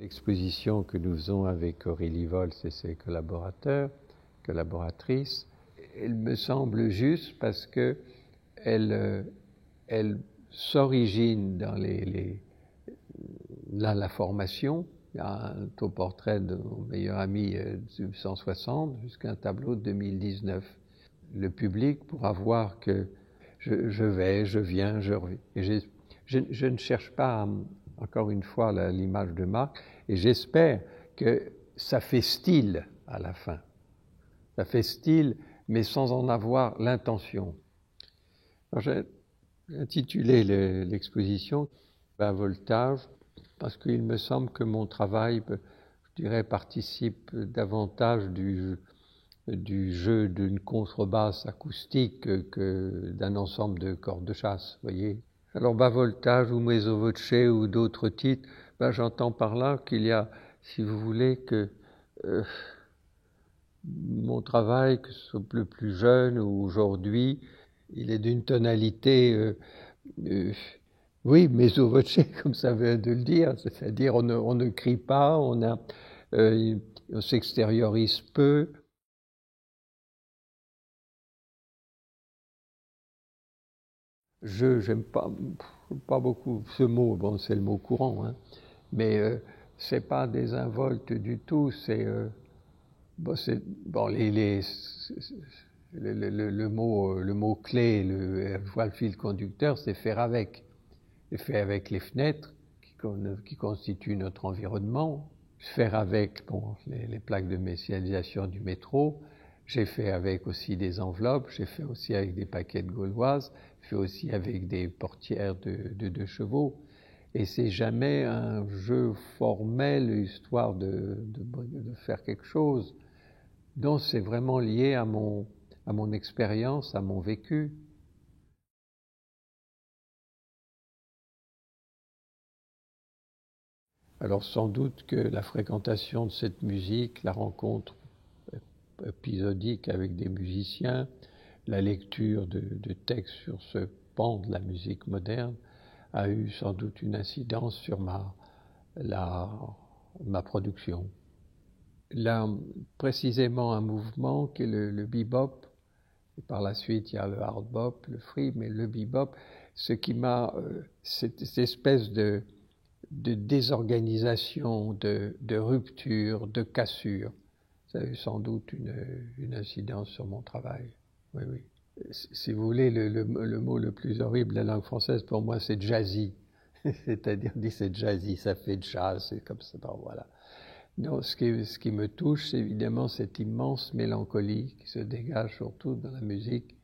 L'exposition que nous faisons avec Aurélie Volz et ses collaboratrices, elle me semble juste parce que elle s'origine dans la formation. Il y a un autoportrait de mon meilleur ami de 1960 jusqu'à un tableau de 2019. Le public pourra voir que je vais, je viens, je reviens. Et je ne cherche pas, encore une fois, l'image de marque, et j'espère que ça fait style à la fin. Ça fait style, mais sans en avoir l'intention. J'ai intitulé l'exposition « Bas voltage » parce qu'il me semble que mon travail, je dirais, participe davantage du jeu d'une contrebasse acoustique que d'un ensemble de cordes de chasse, voyez. Alors bas voltage ou mezzo voce ou d'autres titres, j'entends par là qu'il y a, si vous voulez, que mon travail, que ce soit le plus jeune ou aujourd'hui, il est d'une tonalité, oui, mezzo voce, comme ça vient de le dire, c'est-à-dire on ne crie pas, on s'extériorise peu. J'aime pas beaucoup ce mot, bon, c'est le mot courant, hein, mais c'est pas désinvolte du tout, c'est le mot clé, je vois le fil conducteur, c'est faire avec. Et faire avec les fenêtres qui constituent notre environnement, faire avec les plaques de métallisation du métro. J'ai fait avec aussi des enveloppes, j'ai fait aussi avec des paquettes gauloises, j'ai fait aussi avec des portières de 2 chevaux. Et c'est jamais un jeu formel, histoire de faire quelque chose. Donc c'est vraiment lié à mon expérience, à mon vécu. Alors sans doute que la fréquentation de cette musique, la rencontre épisodique avec des musiciens, la lecture de textes sur ce pan de la musique moderne a eu sans doute une incidence sur ma production. Là, précisément un mouvement qui est le bebop, et par la suite il y a le hard bop, le free, mais le bebop, ce qui m'a, cette espèce de désorganisation, de rupture, de cassure. Ça a eu sans doute une incidence sur mon travail. Oui, oui. Si vous voulez, le mot le plus horrible de la langue française, pour moi, c'est jazzy. C'est-à-dire, on dit c'est jazzy, ça fait jazz, c'est comme ça, bon, voilà. Non, ce qui me touche, c'est évidemment cette immense mélancolie qui se dégage surtout dans la musique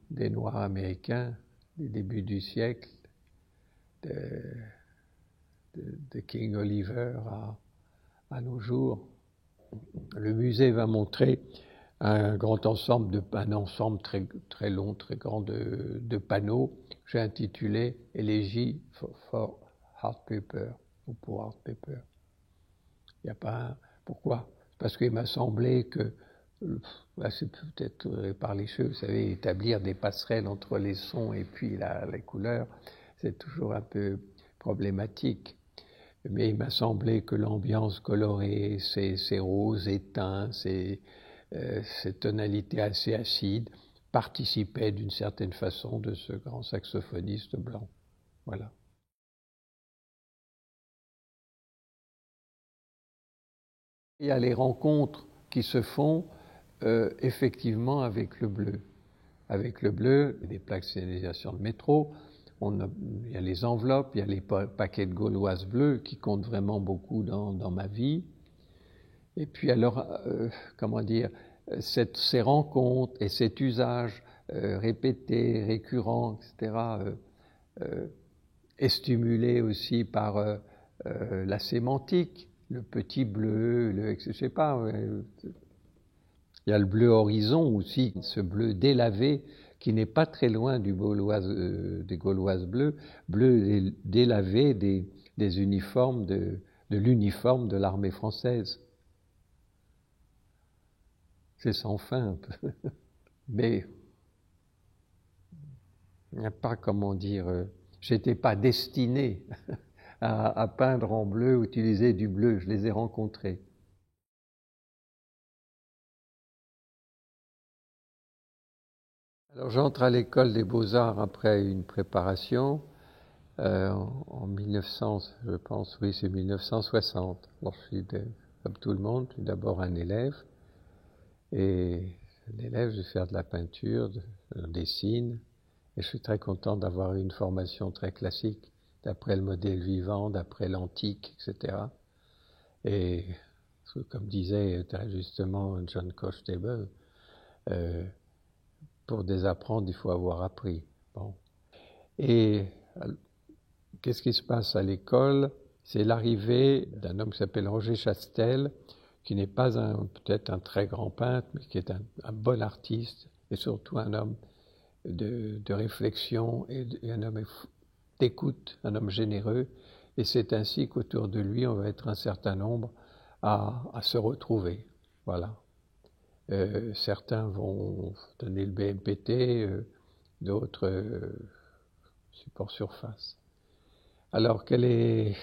des Noirs américains des débuts du siècle, de King Oliver à nos jours. Le musée va montrer un ensemble très, très long, très grand de panneaux. J'ai intitulé Élégie for Hard Paper, ou pour Hard Paper. Il n'y a pas pourquoi? Parce qu'il m'a semblé que, c'est peut-être par les cheveux, vous savez, établir des passerelles entre les sons et puis les couleurs, c'est toujours un peu problématique. Mais il m'a semblé que l'ambiance colorée, ces roses éteints, ces tonalités assez acides, participaient d'une certaine façon de ce grand saxophoniste blanc. Voilà. Il y a les rencontres qui se font effectivement avec le bleu. Avec le bleu, des plaques de signalisation de métro, il y a les enveloppes, il y a les paquets de gauloises bleues qui comptent vraiment beaucoup dans ma vie. Et puis alors, comment dire, ces rencontres et cet usage répété, récurrent, etc., est stimulé aussi par la sémantique, le petit bleu, je sais pas. Il y a le bleu horizon aussi, ce bleu délavé qui n'est pas très loin des gauloises bleues, bleu délavé des uniformes de l'uniforme de l'armée française. C'est sans fin un peu. Mais il n'y a pas, comment dire, j'étais pas destiné à peindre en bleu, utiliser du bleu. Je les ai rencontrés. Alors j'entre à l'école des Beaux-Arts après une préparation en 1900, je pense, oui, c'est 1960. Alors je suis, comme tout le monde, je suis d'abord un élève. Et l'élève, je vais faire de la peinture, je dessine. Et je suis très content d'avoir eu une formation très classique, d'après le modèle vivant, d'après l'antique, etc. Et comme disait très justement John Constable, pour désapprendre, il faut avoir appris. Bon. Et qu'est-ce qui se passe à l'école? C'est l'arrivée d'un homme qui s'appelle Roger Chastel, qui n'est pas peut-être un très grand peintre, mais qui est un bon artiste, et surtout un homme de réflexion et un homme d'écoute, un homme généreux. Et c'est ainsi qu'autour de lui, on va être un certain nombre à se retrouver. Voilà. Certains vont donner le BMPT, d'autres support surface. Alors, quel est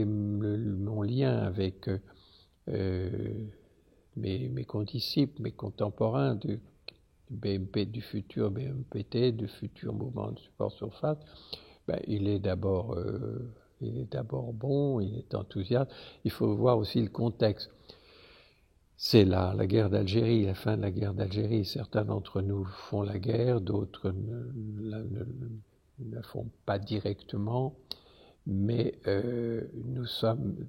mon lien avec mes condisciples, mes contemporains du futur BMPT, du futur mouvement de support surface? Il est d'abord bon, il est enthousiaste. Il faut voir aussi le contexte. C'est la guerre d'Algérie, la fin de la guerre d'Algérie. Certains d'entre nous font la guerre, d'autres ne la font pas directement, mais nous sommes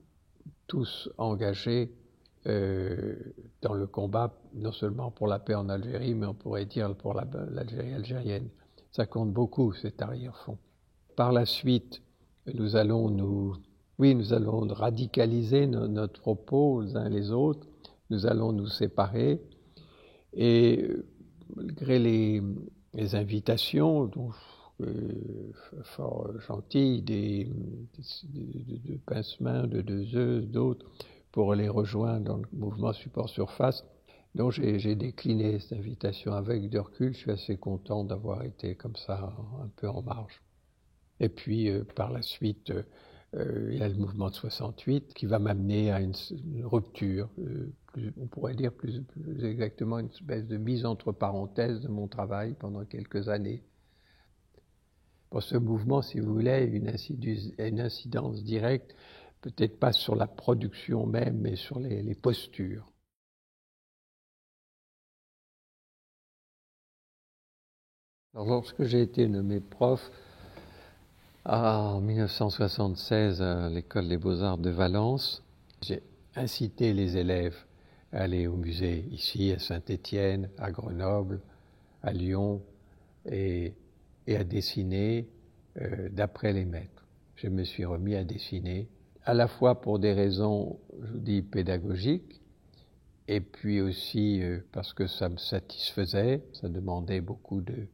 tous engagés dans le combat, non seulement pour la paix en Algérie, mais on pourrait dire pour l'Algérie algérienne. Ça compte beaucoup, cet arrière-fond. Par la suite, nous allons radicaliser notre propos les uns les autres, nous allons nous séparer, et malgré les invitations, donc, fort gentilles, de Pincemin, de Deleuze, d'autres, pour les rejoindre dans le mouvement support surface. Donc j'ai décliné cette invitation. Avec du recul, je suis assez content d'avoir été comme ça, un peu en marge. Et puis, par la suite, il y a le mouvement de 68 qui va m'amener à une rupture, on pourrait dire plus exactement une espèce de mise entre parenthèses de mon travail pendant quelques années. Pour ce mouvement, si vous voulez, une incidence directe, peut-être pas sur la production même, mais sur les postures. Alors, lorsque j'ai été nommé prof en 1976 à l'École des Beaux-Arts de Valence, j'ai incité les élèves à aller au musée ici, à Saint-Étienne, à Grenoble, à Lyon, et à dessiner d'après les maîtres. Je me suis remis à dessiner, à la fois pour des raisons, je vous dis, pédagogiques, et puis aussi parce que ça me satisfaisait, ça demandait beaucoup de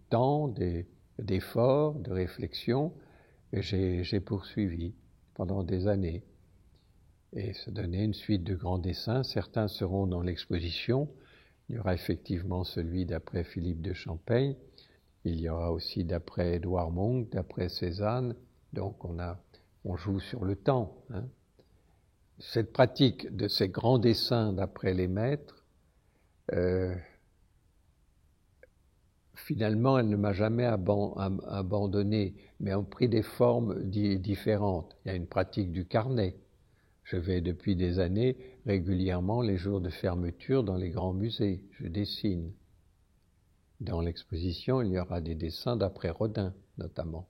temps, d'efforts, de réflexion, et j'ai poursuivi pendant des années. Et ça donnait une suite de grands dessins. Certains seront dans l'exposition. Il y aura effectivement celui d'après Philippe de Champaigne. Il y aura aussi d'après Édouard Monge, d'après Cézanne. Donc on joue sur le temps. Hein. Cette pratique de ces grands dessins d'après les maîtres, finalement, elle ne m'a jamais abandonné, mais ont pris des formes différentes. Il y a une pratique du carnet. Je vais depuis des années régulièrement les jours de fermeture dans les grands musées. Je dessine. Dans l'exposition, il y aura des dessins d'après Rodin, notamment.